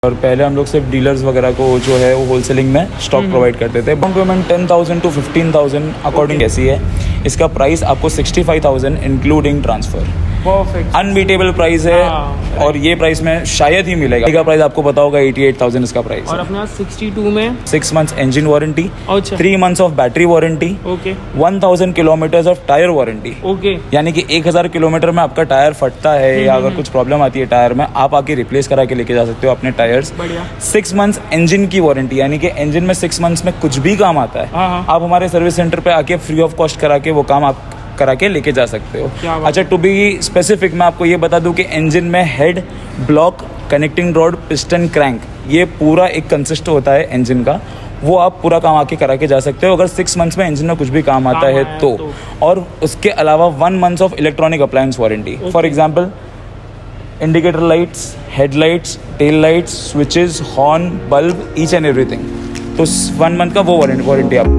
और पहले हम लोग सिर्फ डीलर्स वगैरह को जो है वो होलसेलिंग में स्टॉक प्रोवाइड करते थे। डाउन पेमेंट 10,000 to 15,000 अकॉर्डिंग ऐसी है। इसका प्राइस आपको 65,000 including transfer. Perfect, unbeatable price है। और ये प्राइस में शायद ही मिलेगा। इसका प्राइस आपको पता होगा 88,000 इसका प्राइस। और अपने 62 में 6 months इंजन वारंटी, अच्छा 3 months of battery warranty, okay 1000 kilometres of tyre warranty. Okay यानी कि 1000 किलोमीटर में आपका टायर फटता है या अगर कुछ प्रॉब्लम आती है टायर में, आप आके रिप्लेस करा के लेके जा सकते हो अपने टायर्स। बढ़िया। 6 months इंजन की वारंटी, यानी कि इंजन में 6 months में कुछ भी काम आता है, हाँ। आप हमारे सर्विस सेंटर पे आके फ्री ऑफ कॉस्ट करा के वो काम आप करा के लेके जा सकते हो। क्या बात अच्छा, टू बी स्पेसिफिक मैं आपको ये बता दूं कि इंजन में head, block, connecting rod, piston, crank, ये पूरा एक कंसिस्ट होता है इंजन का। वो आप पूरा काम आके करा के जा सकते हो अगर 6 months में इंजन में कुछ भी काम आता है तो। और उसके अलावा 1 month of electronic appliance warranty. For example indicator lights, headlights, tail lights, switches, horn, bulb, each and everything. तो 1 month का वो वारंटी आप।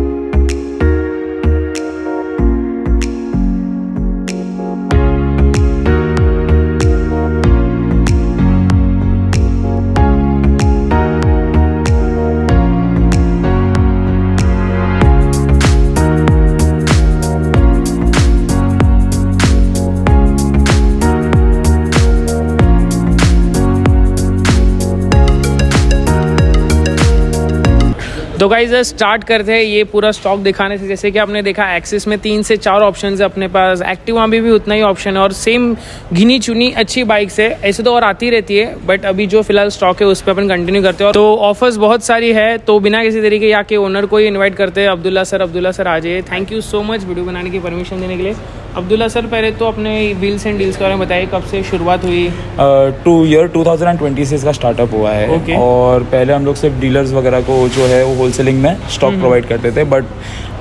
तो गाइस स्टार्ट करते हैं ये पूरा स्टॉक दिखाने से। जैसे कि आपने देखा एक्सिस में 3 से 4 ऑप्शन है अपने पास, एक्टिवा में भी उतना ही ऑप्शन है और सेम गिनी चुनी अच्छी बाइक्स है। ऐसे तो और आती रहती है बट अभी जो फिलहाल स्टॉक है उस पर अपन कंटिन्यू करते हैं। तो ऑफर्स बहुत सारी है, तो बिना किसी तरीके यहाँ के ओनर को ही इन्वाइट करते हैं। अब्दुल्ला सर आ जाइए। Thank you so much video बनाने की परमिशन देने के लिए। अब्दुल्ला सर, पहले तो अपने व्हील्स एंड डील्स के बारे में बताइए, कब से शुरुआत हुई? 2020 से इसका स्टार्टअप हुआ है। Okay. और पहले हम लोग सिर्फ डीलर्स वगैरह को जो है वो होलसेलिंग में स्टॉक प्रोवाइड करते थे, बट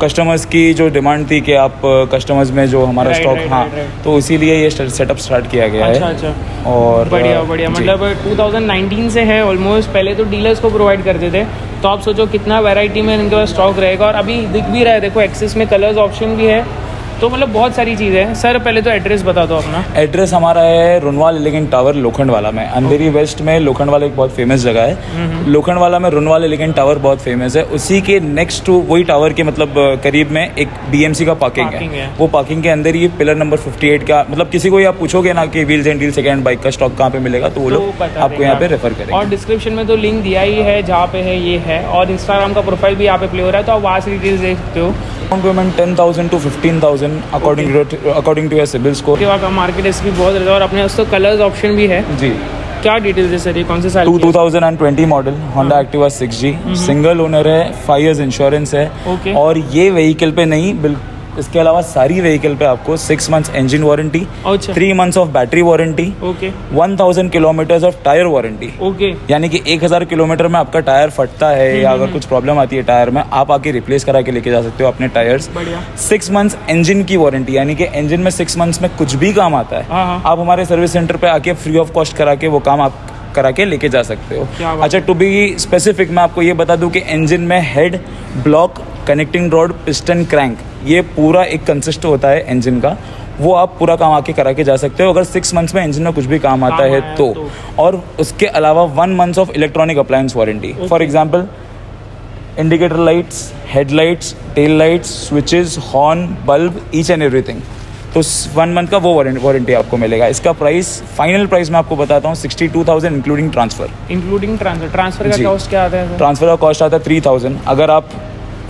कस्टमर्स की जो डिमांड थी कि आप कस्टमर्स में जो हमारा स्टॉक, तो इसीलिए ये सेटअप स्टार्ट किया गया है। अच्छा। और बढ़िया मतलब 2019 से है ऑलमोस्ट। पहले तो डीलर्स को प्रोवाइड करते थे, तो आप सोचो कितना वैरायटी में इनके पास स्टॉक रहेगा। और अभी दिख भी रहा है, देखो एक्सिस में कलर्स ऑप्शन भी है, तो मतलब बहुत सारी चीज़ें हैं। सर पहले तो एड्रेस बता दो अपना। एड्रेस हमारा है रुनवाल एलिगेंट टावर, लोखंडवाला में। अंधेरी वेस्ट में लोखंडवाला एक बहुत फेमस जगह है। लोखंडवाला में रुनवाल एलिगेंट टावर बहुत फेमस है। उसी के नेक्स्ट टू वही टावर के मतलब करीब में एक BMC का पार्किंग है। वो पार्किंग के अंदर ही पिलर नंबर 58 का, मतलब किसी को आप पूछोगे ना कि wheels and deal second bike का स्टॉक कहाँ पे मिलेगा, तो वो लोग आपको यहाँ पे रेफर करेंगे। और डिस्क्रिप्शन में तो लिंक दिया ही है जहाँ पे है ये है, और इंस्टाग्राम का प्रोफाइल भी यहाँ पे प्ले हो रहा है, तो आप वहाँ से डिटेल्स देख सकते हो। Down payment 10,000 to 15,000 according to your CIBIL score. के बाद मार्केट एस भी बहुत रहता है और अपने पास तो कलर्स ऑप्शन भी है। जी, क्या डिटेल्स है सर, ये कौन से साल 2020 model Honda Activa 6G, single owner है, 5 years इंश्योरेंस है। Okay. और ये व्हीकल पे नहीं, इसके अलावा सारी व्हीकल पे आपको 6 months engine warranty, 3 months of battery warranty, okay 1000 kilometres of tyre warranty. Okay यानी कि 1000 किलोमीटर में आपका टायर फटता है या अगर कुछ प्रॉब्लम आती है टायर में, आप आके रिप्लेस करा के लेके जा सकते हो अपने टायर्स। बढ़िया। 6 months इंजन की वारंटी, यानी कि इंजन में 6 months में कुछ भी काम आता है, हाँ। आप हमारे सर्विस सेंटर पे आके फ्री ऑफ कॉस्ट करा के वो काम आप करा के लेके जा सकते हो। अच्छा, टू बी स्पेसिफिक मैं आपको ये बता दूं कि इंजन में head, block, connecting rod, piston, crank, ये पूरा एक कंसिस्ट होता है इंजन का। वो आप पूरा काम आके करा के जा सकते हो अगर 6 months में इंजन में कुछ भी काम आता है तो। और उसके अलावा 1 month of electronic appliance warranty. For example indicator lights, headlights, tail lights, switches, horn, bulb, each and everything. तो 1 month का वो वारंटी आपको मिलेगा। इसका प्राइस, फाइनल प्राइस मैं आपको बताता हूँ, 62,000 इंक्लूडिंग ट्रांसफ़र। इंक्लूडिंग ट्रांसफर का कॉस्ट क्या आता है? ट्रांसफ़र का कॉस्ट आता है 3,000। अगर आप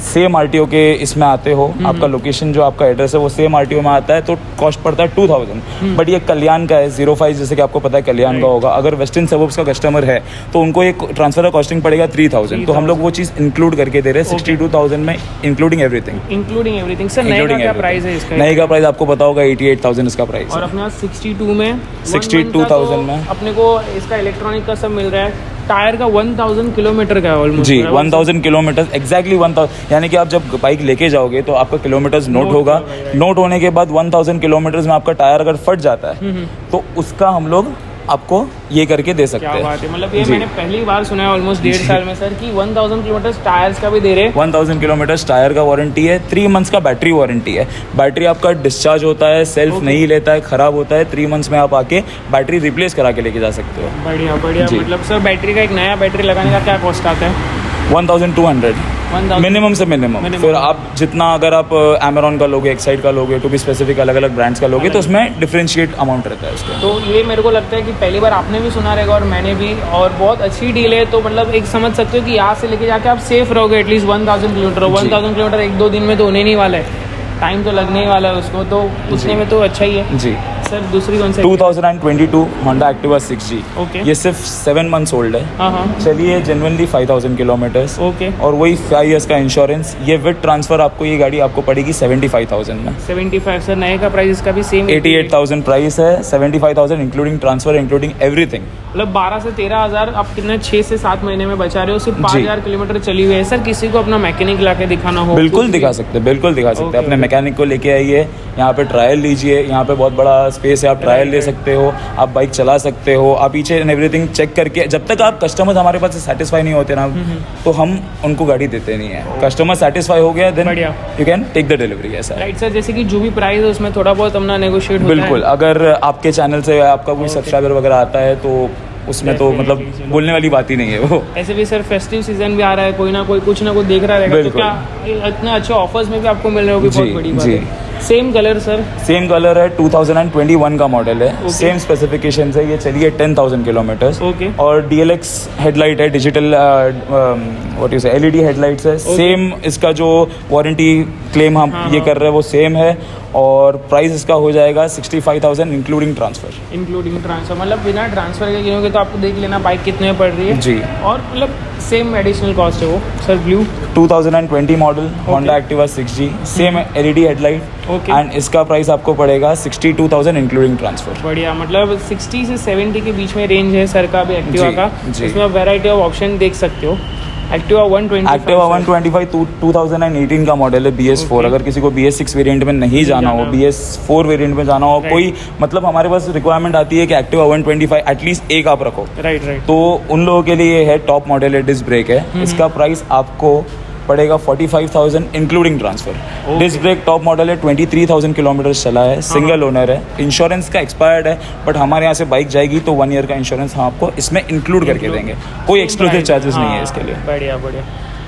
सेम RTO के इसमें आते हो, आपका लोकेशन जो आपका एड्रेस है वो सेम RTO में आता है, तो कॉस्ट पड़ता है 2,000। बट ये कल्याण का है, 05 जैसे कि आपको पता है कल्याण का होगा। अगर वेस्टर्न सबर्ब्स का कस्टमर है तो उनको एक ट्रांसफर का कॉस्टिंग पड़ेगा 3,000। तो हम लोग वो चीज़ इंक्लूड करके दे रहे हैं 62,000 में, इंक्लूडिंग एवरीथिंग। सर नए का क्या प्राइस है इसका? नए का प्राइस आपको पता होगा 88,000 इसका प्राइस। और अपने 62 में 62,000 में अपने को इसका इलेक्ट्रॉनिक का सब मिल रहा है। टायर का 1000 किलोमीटर का ऑलमोस्ट। जी, 1000 किलोमीटर एग्जैक्टली 1000, यानी कि आप जब बाइक लेके जाओगे तो आपका किलोमीटर्स नोट होगा। नोट होने के बाद 1000 किलोमीटर्स में आपका टायर अगर फट जाता है तो उसका हम लोग आपको ये करके दे सकते क्या हैं। बात है, मतलब ये जी। मैंने पहली बार सुना है ऑलमोस्ट 1.5 साल में सर कि 1000 किलोमीटर टायर्स का भी दे रहे हैं। 1000 किलोमीटर टायर का वारंटी है, 3 मंथ्स का बैटरी वारंटी है। बैटरी आपका डिस्चार्ज होता है, सेल्फ नहीं लेता है, ख़राब होता है, 3 मंथ्स में आप आके बैटरी रिप्लेस करा के लेके जा सकते हो। बढ़िया बढ़िया। जी। मतलब सर बैटरी का एक नया बैटरी लगाने का क्या कॉस्ट आता है? 1200 1000 मिनिमम से मिनिमम। फिर आप जितना अगर आप एमेरॉन का लोगे, एक्साइड का लोगे, टू बी स्पेसिफिक अलग अलग ब्रांड्स का लोगे तो उसमें डिफरेंशिएट अमाउंट रहता है उसका। तो ये मेरे को लगता है कि पहली बार आपने भी सुना रहेगा और मैंने भी, और बहुत अच्छी डील है। तो मतलब एक समझ सकते हो कि यहाँ से लेके जाके आप सेफ रहोगे एटलीस्ट 1000 किलोमीटर। 1000 किलोमीटर 1-2 दिन में तो होने नहीं वाला है, टाइम तो लगने ही वाला है उसको, तो उतने में तो अच्छा ही है। जी सर दूसरी कौन सी? 2022 होंडा एक्टिवा 6G। ओके। ये सिर्फ 7 मंथ्स ओल्ड है। हाँ हाँ। चलिए जेन्युइनली 5000 किलोमीटर्स ओके। और वही 5 ईयर्स का इंश्योरेंस। ये विद ट्रांसफर आपको ये गाड़ी आपको पड़ेगी 75,000 में। 75 सर, नए का प्राइस इसका भी सेम 88,000 प्राइस है, 75,000 इंक्लूडिंग ट्रांसफर इंक्लूडिंग एवरीथिंग। मतलब 12 से 13,000 आप कितने 6 से 7 महीने में बचा रहे हो, सिर्फ जी। 5000 किलोमीटर चली हुई है। सर किसी को अपना मैकेनिक ला के दिखाना हो? बिल्कुल कुछ दिखा भी? सकते हैं, बिल्कुल दिखा सकते ओके, हैं। अपने ओके। मैकेनिक को लेके आइए, यहाँ पे ट्रायल लीजिए, यहाँ पे बहुत बड़ा स्पेस है, आप ट्रायल ले सकते हो, आप बाइक चला सकते हो, आप ईच एंड एवरीथिंग चेक करके। जब तक आप कस्टमर्स हमारे पास से सेटिस्फाई नहीं होते ना, तो हम उनको गाड़ी देते नहीं है। कस्टमर सेटिस्फाई हो गया देन बढ़िया। You can take the delivery. ऐसा है। राइट सर, जैसे कि जो भी प्राइस है उसमें थोड़ा बहुत अपना नेगोशिएट होता है। बिल्कुल, अगर आपके चैनल से आपका कोई सब्सक्राइबर वगैरह आता है तो उसमें तो मतलब Definitely, चलो। बोलने वाली बात ही नहीं है वो। ऐसे भी सर फेस्टिव सीजन भी आ रहा है, कोई ना कोई कुछ ना कुछ देख रहा रहेगा, तो बिल्कुल। क्या इतने अच्छे ऑफर्स में भी आपको मिल रहे हो, भी बहुत जी, बड़ी बात जी। है। Same colour sir? Same colour है, 2021 का मॉडल है, Okay. सेम स्पेसिफिकेशन है। ये चलिए 10,000 किलोमीटर्स Okay. और DLX हेडलाइट है, डिजिटल व्हाट यू से LED हेडलाइट्स है। सेम इसका जो वारंटी क्लेम हम ये कर रहे हैं वो सेम है और प्राइस इसका हो जाएगा 65,000 इंक्लूडिंग ट्रांसफर। इंक्लूडिंग ट्रांसफर, मतलब बिना ट्रांसफर के गिनोगे तो आपको देख लेना बाइक कितने में पड़ रही है। जी। और मतलब सेम एडिशनल कॉस्ट है वो। Sir blue? 2020 model Honda Activa 6G, same LED headlight Okay. And इसका प्राइस आपको पड़ेगा 62,000 इंक्लूडिंग ट्रांसफर। बढ़िया, मतलब 60 से 70 के बीच में रेंज है सर का भी एक्टिवा जी, का। जी। इसमें आप वैरायटी ऑफ ऑप्शन देख सकते हो। एक्टिवा 125 एक्टिवा 125 2018 का मॉडल है, BS4। Okay. अगर किसी को BS6 वेरिएंट में नहीं जाना हो, जाना। BS4 वेरिएंट में जाना हो, Right. कोई मतलब हमारे पास रिक्वायरमेंट आती है कि एक्टिवा 125 एटलीस्ट एक आप रखो, राइट राइट। तो उन लोगों के लिए ये है, टॉप मॉडल है, डिस्क ब्रेक है। इसका प्राइस आपको पड़ेगा 45,000 including transfer. Disc brake top model है, 23,000 किलोमीटर चला है, सिंगल ओनर है, इंश्योरेंस का एक्सपायर्ड है, बट हमारे यहाँ से बाइक जाएगी तो 1 ईयर का इंश्योरेंस हम आपको इसमें इंक्लूड करके देंगे। कोई एक्सक्लूसिव चार्जेस नहीं है इसके लिए। बढ़िया बढ़िया।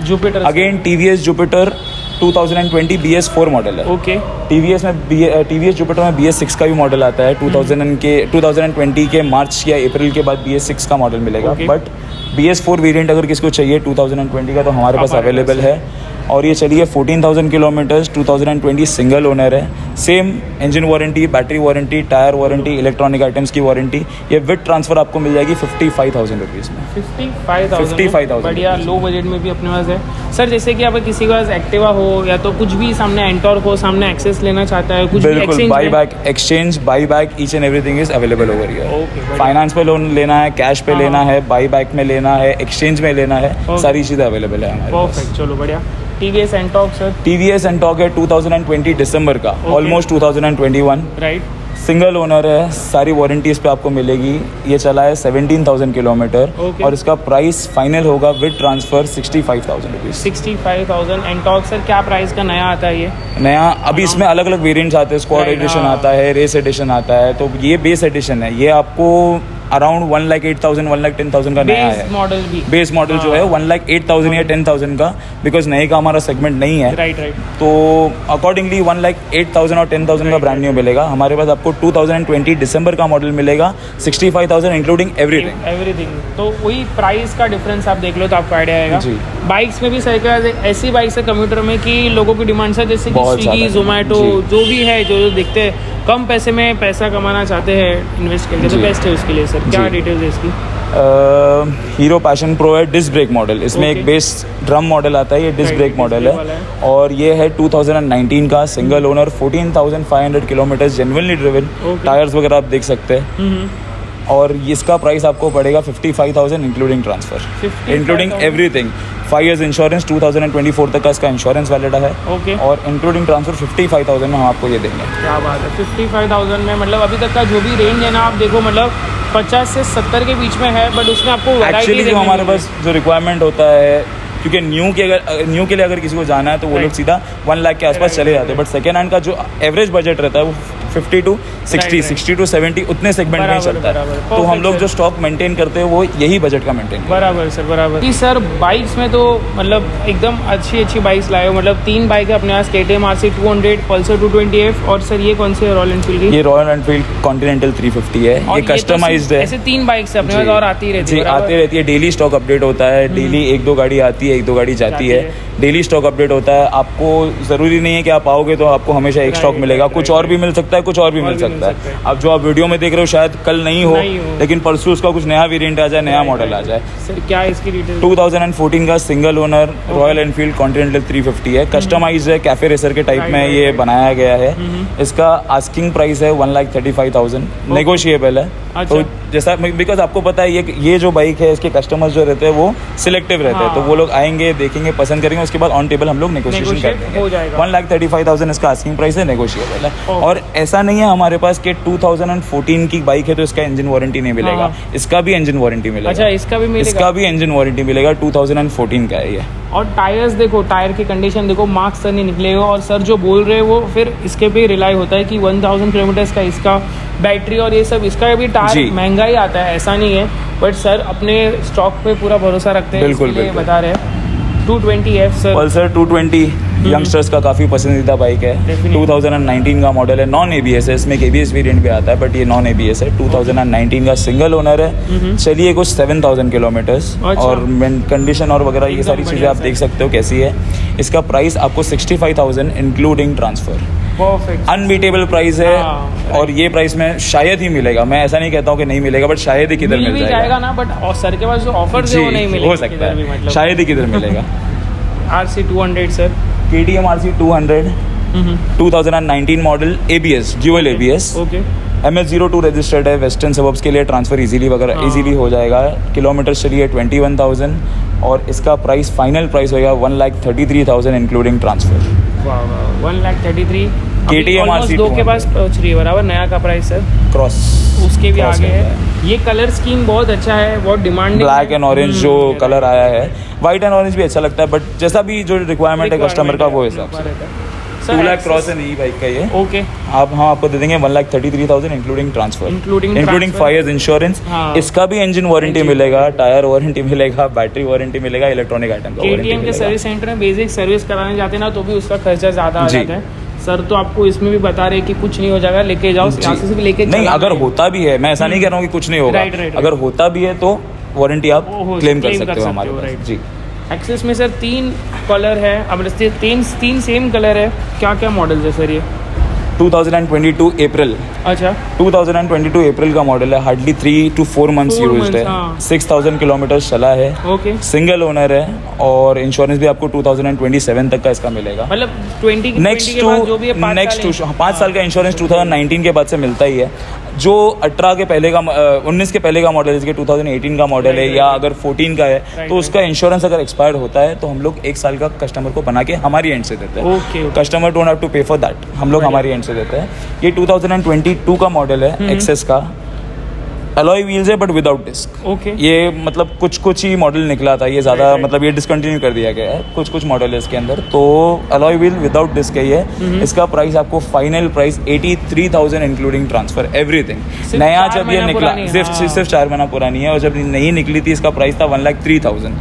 Jupiter again TVS Jupiter 2020 BS4 model है। ओके। TVS जुपिटर में BS6 का भी मॉडल आता है। 2020 के मार्च या अप्रैल के बाद BS6 का मॉडल मिलेगा, Okay. बट BS4 वेरिएंट अगर किसी को चाहिए 2020 का तो हमारे पास हमारे अवेलेबल पास है। और ये चलिए 14,000 किलोमीटर्स, 2020 सिंगल ओनर है, same engine warranty, battery warranty, tyre warranty, electronic items की वारंटी। ये विद ट्रांसफर आपको मिल जाएगी 55,000 रुपीज़ में। 55,000 55,000 बढ़िया, लो बजट में भी अपने पास है। सर जैसे कि अगर किसी के पास एक्टिवा हो या तो कुछ भी सामने एंटॉर्क हो, सामने एक्सेस लेना चाहता है, कुछ भी बिल्कुल, exchange बाई में- back exchange, by back, each and everything is available over here. Okay, बढ़िया। फाइनेंस पे लोन लेना है, कैश पे हाँ, लेना हाँ। है, बाई बैक में लेना है, एक्सचेंज में लेना है, Okay. सारी चीज़ें अवेलेबल है हमारे पास। परफेक्ट, चलो बढ़िया। TVS Ntorq sir? TVS Ntorq है 2020 दिसंबर का, Okay. Almost 2021, right. Single owner है, सारी वारंटी इस पे आपको मिलेगी। ये चला है 17,000 किलोमीटर Okay. और इसका प्राइस फाइनल होगा with transfer 65,000 rupees. 65,000 Ntorq sir, क्या प्राइस का नया आता है ये? नया अभी इसमें अलग अलग वेरिएंट्स आते हैं, स्क्वाड Right, एडिशन हाँ। आता है, रेस एडिशन आता है, तो ये बेस एडिशन है। ये आपको अराउंड 1,08,000 1,10,000 का नया बेस है। मॉडल भी? बेस मॉडल जो है 1,08,000 या 10,000 का, बिकॉज नए का हमारा सेगमेंट नहीं है, राइट राइट। तो अकॉर्डिंगली 1,08,000 और 10,000 का ब्रांड न्यू मिलेगा। हमारे पास आपको 2020 दिसंबर का मॉडल मिलेगा 65,000 इंक्लूडिंग एवरीथिंग। एवरीथिंग, तो वही प्राइस का डिफरेंस आप देख लो तो आपको आइडिया आएगा। जी। बाइक्स में भी सही का ऐसी बाइक्स है कम्यूटर में कि लोगों की डिमांड है, जैसे कि बहुत स्विगी, ज़्यादा। जोमेटो, जी। जो भी है, जो दिखते हैं कम पैसे में पैसा कमाना चाहते हैं इन्वेस्ट करके, तो जी। बेस्ट है उसके लिए। सर क्या जी। डिटेल्स है इसकी? हीरो पैशन प्रो है, डिस्क ब्रेक मॉडल। इसमें Okay. एक बेस ड्रम मॉडल आता है, ये disc Right, brake disc model brake वाला है और ये है 2019 का, single owner, 14,500 kilometre genuinely driven. Okay. Tyres वगैरह आप देख सकते हैं और इसका प्राइस आपको पड़ेगा 55,000 including transfer, 55,000 including everything. 5 years insurance, 2024 तक का इसका इंश्योरेंस वैलिड है ओके। और इंक्लूडिंग ट्रांसफर 55,000 में हम आपको ये देंगे। क्या बात है, 55,000 में मतलब अभी तक का जो भी रेंज है ना, आप देखो मतलब 50 से 70 के बीच में है, बट उसमें आपको वैरायटी एक्चुअली जो हमारे पास जो रिक्वायरमेंट होता है, क्योंकि न्यू के लिए अगर किसी को जाना है तो वो लोग सीधा 1 लाख के आसपास चले जाते हैं, बट सेकेंड हैंड का जो एवरेज बजट रहता है वो 50 to 60, 60 to 70 उतने सेगमेंट में ही चलता है। तो हम लोग जो स्टॉक मेंटेन करते हैं वो यही बजट का मेंटेन। बराबर सर, बराबर। जी सर, बाइक्स में तो मतलब एकदम अच्छी बाइक्स लाए हो, मतलब 3 बाइक है अपने पास, KTM RC 200, पल्सर 220F, और सर ये कौन सी है रॉयल एनफील्ड की? ये रॉयल एनफील्ड कॉन्टिनेंटल 350 है, ये कस्टमाइज्ड है। ऐसे 3 बाइक्स अपने पास और आती रहती है। आती रहती है, डेली स्टॉक अपडेट होता है, डेली 1-2 गाड़ी आती है, 1-2 गाड़ी जाती है, डेली स्टॉक अपडेट होता है। आपको ज़रूरी नहीं है कि आप आओगे तो आपको हमेशा एक स्टॉक मिलेगा, कुछ और भी मिल सकता है, कुछ और भी मिल सकता है। अब जो आप वीडियो में देख रहे हो शायद कल नहीं हो, लेकिन परसों उसका कुछ नया वेरिएंट आ जाए, नया मॉडल आ जाए। सर क्या है इसकी डिटेल? 2014 का single owner royal Enfield continental 350 है, कस्टमाइज्ड है, कैफे रेसर के टाइप में ये बनाया गया है। इसका आस्किंग प्राइस है 1,35,000, नेगोशिएबल है। तो जैसा बिकॉज आपको पता है ये जो बाइक है इसके कस्टमर्स जो रहते हैं वो सिलेक्टिव रहते हैं, तो वो लोग आएंगे, देखेंगे, पसंद करेंगे, उसके बाद ऑन टेबल हम लोग नेगोशिएशन कर देंगे। 1,35,000 इसका आस्किंग प्राइस है, नेगोशिएबल है। और ऐसा नहीं है हमारे पास कि 2014 की बाइक है तो इसका इंजन वारंटी नहीं मिलेगा, इसका भी इंजन वारंटी मिलेगा। अच्छा, इसका भी मिलेगा? इसका भी इंजन वारंटी मिलेगा, 2014 का है ये। और टायर्स देखो, टायर की कंडीशन देखो, मार्क्स सर नहीं निकलेगा। और सर जो बोल रहे हैं वो फिर इसके पे रिलाई होता है कि 1000 किलोमीटर्स का इसका बैटरी और ये सब, इसका भी टायर महंगा ही आता है, ऐसा नहीं है। बट सर अपने स्टॉक पे पूरा भरोसा रखते हैं, बिल्कुल बता रहे हैं। 220F सर, पल्सर 220 यंगस्टर्स का काफ़ी पसंदीदा बाइक है। 2019 का मॉडल है, नॉन ABS है, इसमें एक ABS वेरिएंट भी आता है, बट ये नॉन ABS है। 2019 का सिंगल ओनर है, चलिए कुछ 7000 किलोमीटर्स, और कंडीशन और वगैरह ये सारी चीज़ें आप देख सकते हो कैसी है। इसका प्राइस आपको 65,000 including transfer, perfect, unbeatable price है। और ये प्राइस में शायद ही मिलेगा, मैं ऐसा नहीं कहता हूँ कि नहीं मिलेगा, बट शायद ही किधर मिल जाएगा ना। बट सर के पास जो ऑफर है वो नहीं मिलेगा, हो सकता है, मतलब शायद ही किधर मिलेगा। RC 200 sir, KTM RC 200 2019 model, ABS, dual ABS, okay, MS02 registered है। वेस्टर्न सबब्स के लिए ट्रांसफ़र इजीली हो जाएगा। किलोमीटर चलिए 21,000, और इसका प्राइस फाइनल प्राइस होगा 1,33,000 इंक्लूडिंग ट्रांसफ़र। 1,33,000 KTM RC 2 के पास पहुँच रही है, बराबर। नया का प्राइस सर क्रॉस उसके भी आगे है। ये कलर स्कीम बहुत अच्छा है, बहुत डिमांडिंग। ब्लैक एंड ऑरेंज जो कलर आया है, वाइट एंड ऑरेंज भी अच्छा लगता है, बट जैसा भी जो रिक्वायरमेंट है कस्टमर का वो हिसाब से। 2 लाख क्रॉस है नहीं बाइक का ये, ओके। आप हम आपको दे देंगे 1,33,000 including transfer, including 5 years insurance. इसका भी इंजन वारंटी मिलेगा, टायर वारंटी मिलेगा, बैटरी वारंटी मिलेगा, इलेक्ट्रॉनिक आइटम का वारंटी KTM के सर्विस सेंटर में बेसिक सर्विस कराने जाते हैं ना, तो भी उसका खर्चा ज़्यादा आ जाता है। सर तो आपको इसमें भी बता रहे कि कुछ नहीं हो जाएगा, लेके जाओ यहाँ से भी लेके नहीं। अगर होता भी है, मैं ऐसा नहीं कह रहा हूँ कि कुछ नहीं होगा, अगर होता भी है तो वारंटी आप क्लेम कर सकते हो हमारे पास। जी, एक्सेस में सर 3 कलर है, अब 3 सेम कलर है। क्या क्या मॉडल है सर ये? 2022 अप्रैल, अच्छा 2022 अप्रैल का मॉडल है, हार्डली 3 to 4 months यूज्ड है, 6,000 किलोमीटर चला है, ओके, सिंगल ओनर है, और इंश्योरेंस भी आपको 2027 तक का इसका मिलेगा। मतलब 20 नेक्स्ट 5 साल का इंश्योरेंस 2019 के बाद से मिलता ही है। जो 18 के पहले का 19 के पहले का मॉडल है, जैसे 2018 का मॉडल है, या अगर 14 का है, तो उसका इंश्योरेंस अगर एक्सपायर्ड होता है तो हम लोग 1 साल का कस्टमर को बना के हमारी एंड से देते हैं। कस्टमर डोंट हैव टू पे फॉर दैट, हम लोग हमारी एंड से देते हैं। ये 2022 का मॉडल है, एक्सेस का, अलॉय व्हील्स है बट विदाउट डिस्क। ओके, ये मतलब कुछ ही मॉडल निकला था, ये ज़्यादा मतलब ये डिसकंटिन्यू कर दिया गया है, कुछ मॉडल है इसके अंदर। तो अलॉय व्हील विदाउट डिस्क है ये। इसका प्राइस आपको final price 83,000 including transfer, everything. नया जब ये निकला, सिर्फ 4 महीना पुरानी है, और जब नई निकली थी इसका प्राइस था 1,03,000,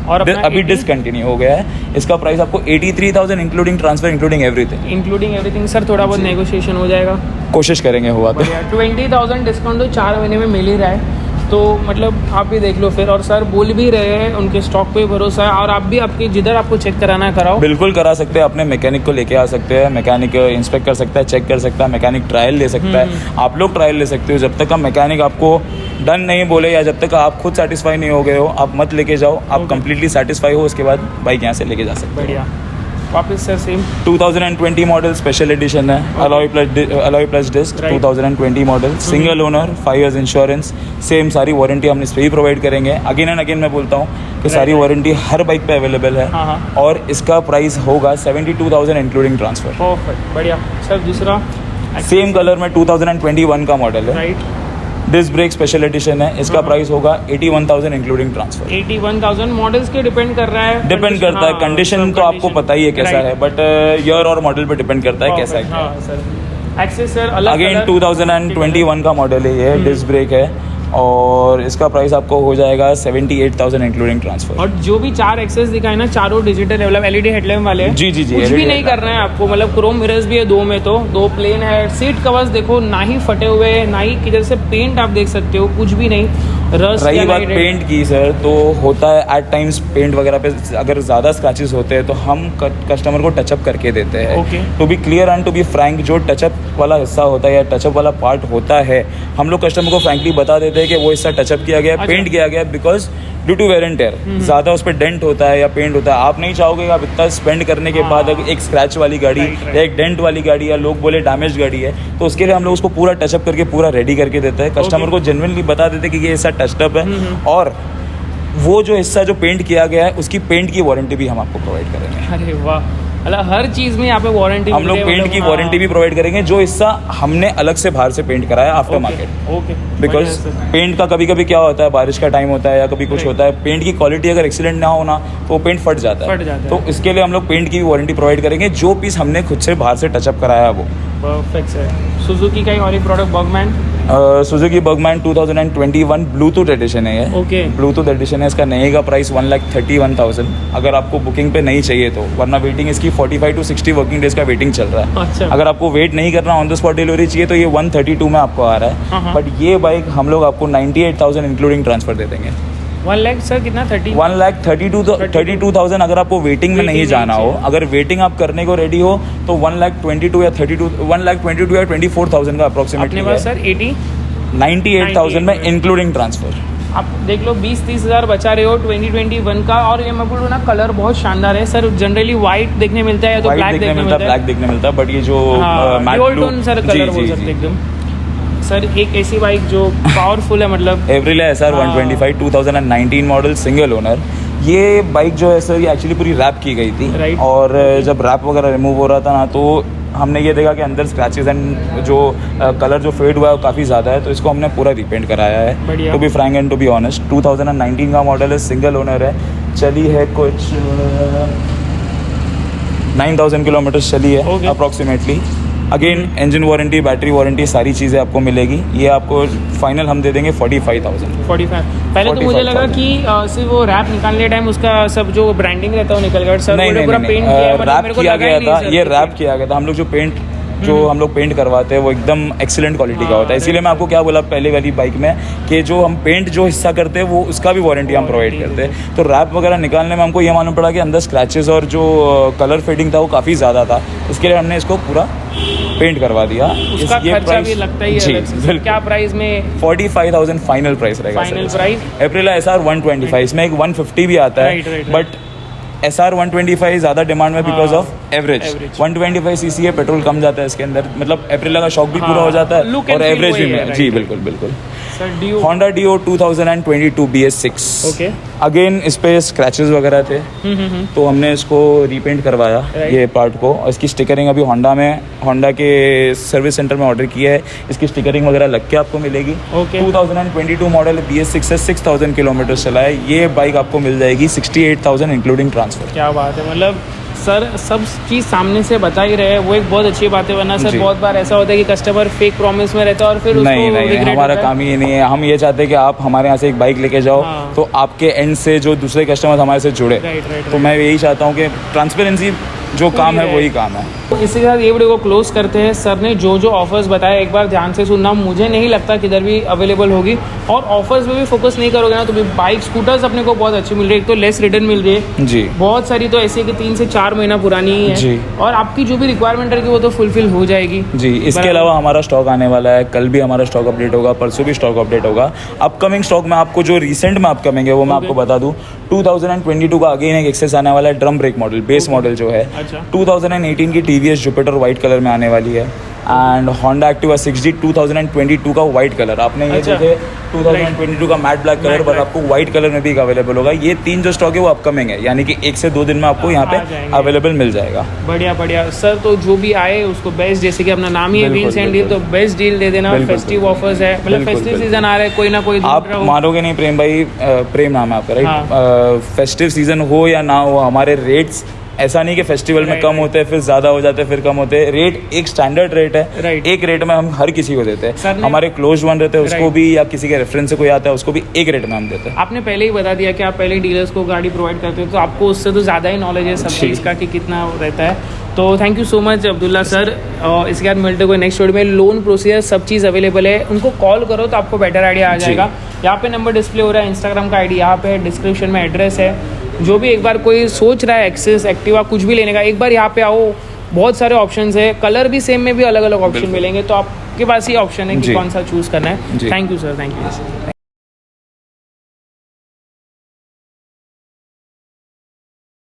और अभी डिसकंटिन्यू हो गया है। इसका प्राइस आपको 83,000 including transfer, including everything. Sir थोड़ा बहुत नेगोशिएशन हो जाएगा, कोशिश करेंगे हुआ तो। 20,000 डिस्काउंट तो 4 महीने में मिल ही रहा है, तो मतलब आप भी देख लो फिर। और सर बोल भी रहे हैं उनके स्टॉक पे भरोसा है, और आप भी आपकी जिधर आपको चेक कराना है कराओ, बिल्कुल करा सकते हैं। अपने मैकेनिक को लेके आ सकते हैं, मैकेनिक इंस्पेक्ट कर सकता है, चेक कर सकता है, मैकेनिक ट्रायल ले सकता है, आप लोग ट्रायल ले सकते हो। जब तक हम मैकेनिक आपको डन नहीं बोले, या जब तक आप खुद सेटिस्फाई नहीं हो गए हो, आप मत लेके जाओ। आप कंप्लीटली सेटिस्फाई हो, उसके बाद बाइक यहाँ से लेके जा सकते हो। बढ़िया। वापस sir same 2020 model special edition है, alloy plus disc, 2020 model, single owner, 5 years insurance, same सारी वारंटी हम इस पर ही प्रोवाइड करेंगे। अगेन एंड अगेन मैं बोलता हूँ कि सारी वारंटी हर बाइक पे अवेलेबल है, और इसका प्राइस होगा 72,000 इंक्लूडिंग ट्रांसफर। परफेक्ट, बढ़िया। सर दूसरा सेम कलर में 2021 का मॉडल है, right, disc brake special edition है, इसका प्राइस होगा 81,000 इंक्लूडिंग ट्रांसफर। 81,000 मॉडल्स के डिपेंड कर रहा है, डिपेंड करता है, कंडीशन तो आपको पता ही है कैसा है, बट ईयर और मॉडल पे डिपेंड करता है कैसा है। हाँ सर, एक्सेस सर अलग अगेन 2021 का मॉडल है ये, डिस्क ब्रेक है और इसका प्राइस आपको हो जाएगा 78,000 इंक्लूडिंग ट्रांसफर। और जो भी 4 एक्सेस दिखाए ना, चारों डिजिटल मतलब एलईडी हेडलैम्प वाले हैं। जी जी जी, कुछ भी LED नहीं करना है आपको, मतलब क्रोम मिरर्स भी है 2 में, तो 2 प्लेन है। सीट कवर्स देखो ना ही फटे हुए, ना ही किधर से पेंट आप देख सकते हो, कुछ भी नहीं। रही बात पेंट की सर, तो होता है एट टाइम्स पेंट वगैरह पे अगर ज़्यादा स्क्रैचेस होते हैं तो हम कस्टमर को टचअप करके देते हैं। To be clear and to be frank, जो टचअप वाला हिस्सा होता है या टचअप वाला पार्ट होता है, हम लोग कस्टमर को फ्रैंकली बता देते हैं कि वो हिस्सा टचअप किया गया, पेंट किया गया, because due to wear and tear ज़्यादा उस पर डेंट होता है या पेंट होता है। आप नहीं चाहोगे आप इतना स्पेंड करने के बाद अगर एक स्क्रैच वाली गाड़ी या एक डेंट वाली गाड़ी या लोग बोले डैमेज गाड़ी है, तो उसके लिए हम लोग उसको पूरा टचअप करके पूरा रेडी करके देते हैं। कस्टमर को जेन्युइनली बता देते हैं कि ये हिस्सा टचअप है, और वो जो हिस्सा जो पेंट किया गया है उसकी पेंट की वारंटी भी हम आपको प्रोवाइड करेंगे। अरे वाह, मतलब हर चीज़ में यहाँ पे वारंटी हम लोग पेंट की वारंटी भी प्रोवाइड करेंगे, जो हिस्सा हमने अलग से बाहर से पेंट कराया after market. Okay, because paint का कभी कभी क्या होता है, बारिश का टाइम होता है या कभी कुछ होता है, पेंट की क्वालिटी अगर एक्सीलेंट ना हो ना तो पेंट फट जाता है। तो इसके लिए हम लोग पेंट की भी वारंटी प्रोवाइड करेंगे, जो पीस हमने खुद से बाहर से टचअप कराया है वो। Perfect sir. सुजुकी का ही और एक product Burgman, Suzuki Burgman 2021 Bluetooth edition है ये। ओके, ब्लूटूथ एडिशन है, इसका नए का प्राइस 1,31,000 अगर आपको बुकिंग पे नहीं चाहिए तो, वरना वेटिंग इसकी 45 to 60 वर्किंग डेज का वेटिंग चल रहा है। अच्छा। अगर आपको वेट नहीं करना, ऑन द स्पॉट डिलीवरी चाहिए तो ये 132 में आपको आ रहा है। बट ये बाइक हम लोग आपको 98,000 इंक्लूडिंग ट्रांसफर दे देंगे। 1 लाख सर कितना, 1,32,000 अगर आपको वेटिंग में नहीं जाना हो, अगर वेटिंग आप करने को रेडी हो तो 1,22,000 या 1,22,000 या 24,000 का अप्रोक्सीमेटली है सर। 98,000 में इंक्लूडिंग ट्रांसफर। आप देख लो 20-30 हज़ार बचा रहे हो 2021 का। और ये मैं बोलूँ ना, कलर बहुत शानदार है सर। जनरली वाइट देखने मिलता है या तो ब्लैक देखने मिलता है, ब्लैक देखने मिलता है, बट ये जो ड्यूल टोन सर कलर बोल सकते एकदम। सर एक ऐसी बाइक जो पावरफुल है, मतलब एवरीले SR 125 2019 मॉडल सिंगल ओनर। ये बाइक जो है सर, ये एक्चुअली पूरी रैप की गई थी, और जब रैप वगैरह रिमूव हो रहा था ना, तो हमने ये देखा कि अंदर स्क्रैचेस एंड जो कलर जो फेड हुआ है वो काफ़ी ज़्यादा है, तो इसको हमने पूरा रिपेंट कराया है। To be frank and to be honest, 2019 का मॉडल है, सिंगल ओनर है, चली है कुछ 9,000 किलोमीटर चली है approximately. Again engine warranty, battery warranty, सारी चीज़ें आपको मिलेगी। ये आपको फाइनल हम दे देंगे 45,000। 45 पहले तो मुझे लगा कि सिर्फ वो रैप निकालने टाइम उसका सब जो ब्रांडिंग रहता है वो निकल गया। सर नहीं, पूरा पेंट रैप किया गया था, ये रैप किया गया था। हम लोग जो पेंट हम लोग पेंट करवाते हैं वो एकदम एक्सीलेंट क्वालिटी का होता है। इसीलिए मैं आपको क्या बोला पहले वाली बाइक में कि जो हम पेंट जो हिस्सा करते हैं वो उसका भी वारंटी हम प्रोवाइड करते हैं। तो रैप वगैरह निकालने में हमको ये मालूम पड़ा कि अंदर स्क्रैचेस और जो कलर फेडिंग था वो काफ़ी ज़्यादा था, इसके लिए हमने इसको पूरा पेंट करवा दिया। उसका खर्चा भी लगता ही है। जी, क्या प्राइस में? 45,000 फाइनल प्राइस रहेगा। फाइनल प्राइस Aprilia SR 125, इसमें एक 150 भी आता है, बट SR 125 ज़्यादा डिमांड में बिकॉज ऑफ एवरेज। 125 सीसी है, पेट्रोल कम जाता है इसके अंदर, मतलब Aprilia का शॉक भी पूरा हो जाता है और एवरेज भी में। जी बिल्कुल बिल्कुल। Honda Dio 2022 BS6। Okay, again इस पे स्क्रैचेस वगैरह थे, तो हमने इसको रीपेंट करवाया ये पार्ट को, और इसकी स्टिकरिंग अभी होंडा के सर्विस सेंटर में ऑर्डर किया है। इसकी स्टिकरिंग वगैरह लग के आपको मिलेगी। 2022 मॉडल BS6 से 6,000 किलोमीटर चला है। ये बाइक आपको मिल जाएगी 68,000 इंक्लूडिंग ट्रांसफर। क्या बात है, मतलब सर सब चीज़ सामने से बता ही रहे हैं, वो एक बहुत अच्छी बात है। वरना सर बहुत बार ऐसा होता है कि कस्टमर फेक प्रॉमिस में रहता है और फिर नहीं, हमारा काम ही नहीं है। हम ये चाहते हैं कि आप हमारे यहाँ से एक बाइक लेके जाओ, तो आपके एंड से जो दूसरे कस्टमर हमारे से जुड़े। तो मैं यही चाहता हूँ कि ट्रांसपेरेंसी जो काम है वही काम है। इसी के साथ ये वीडियो को क्लोज करते हैं। सर ने जो जो ऑफर्स बताया एक बार ध्यान से सुनना, मुझे नहीं लगता किधर भी अवेलेबल होगी। और ऑफर्स में भी फोकस नहीं करोगे ना तो भी बाइक स्कूटर्स अपने को बहुत अच्छी मिल रही है। एक तो लेस रिटर्न मिल रही है जी, बहुत सारी तो ऐसी है कि 3 से 4 महीना पुरानी ही है जी, और आपकी जो भी रिक्वायरमेंट रहेगी वो तो फुलफिल हो जाएगी जी। इसके अलावा हमारा स्टॉक आने वाला है, कल भी हमारा स्टॉक अपडेट होगा, परसों भी स्टॉक अपडेट होगा। अपकमिंग स्टॉक में आपको जो रिसेंट में अपकमिंग है वो मैं आपको बता दूं। 2022 का अगेन एक एक्सेस आने वाला है, drum brake model, base model जो है। 2018 की TVS जुपिटर वाइट कलर में आने वाली है। एंड होंडा एक्टिवा 6G 2022 का वाइट कलर, आपने ये अच्छा। देखे 2022 का मैट ब्लैक कलर, बट आपको वाइट कलर में भी अवेलेबल होगा। ये 3 जो स्टॉक है वो अपकमिंग है, यानी कि 1 से 2 दिन में आपको यहाँ आ पे जाएंगे। अवेलेबल मिल जाएगा। बढ़िया बढ़िया सर, तो जो भी आए उसको बेस्ट, जैसे कि अपना नाम ही है बिल्कुल, व्हील्स एंड डील, तो बिल्कुल। बेस्ट डील दे देना। बिल्कुल, फेस्टिव बिल्कुल। ऑफर्स है, मतलब बिल्कुल, फेस्टिव बिल्कुल। सीजन आ रहा है, कोई ना कोई आप मानोगे नहीं प्रेम भाई, प्रेम नाम है आपका राइट, फेस्टिव सीजन हो या ना हो, हमारे रेट्स ऐसा नहीं कि फेस्टिवल में Right, कम right. होते हैं फिर ज़्यादा हो जाते हैं फिर कम होते हैं। रेट एक स्टैंडर्ड रेट है, Right. एक रेट में हम हर किसी को देते Sir हैं। ने- हमारे क्लोज वन रहते हैं उसको Right. भी, या किसी के रेफरेंस से कोई आता है उसको भी एक रेट में हम देते हैं। आपने पहले ही बता दिया कि आप पहले डीलर्स को गाड़ी प्रोवाइड करते हो, तो आपको उससे तो ज़्यादा ही नॉलेज है सब जी। चीज़ का कि कितना रहता है। तो thank you so much Abdullah sir, और इसके बाद मिलते हुए नेक्स्ट वीडियो में। लोन प्रोसीजर सब चीज़ अवेलेबल है, उनको कॉल करो तो आपको बेटर आइडिया आ जी। जाएगा। यहाँ पे नंबर डिस्प्ले हो रहा है, इंस्टाग्राम का आईडी यहाँ पे है, डिस्क्रिप्शन में एड्रेस है। जो भी एक बार कोई सोच रहा है एक्सेस एक्टिवा कुछ भी लेने का, एक बार यहाँ पे आओ, बहुत सारे ऑप्शंस है, कलर भी सेम में भी अलग अलग ऑप्शन बिल्कुल। मिलेंगे, तो आपके पास ही ऑप्शन है कि जी। कौन सा चूज़ करना है। जी। Thank you sir, thank you.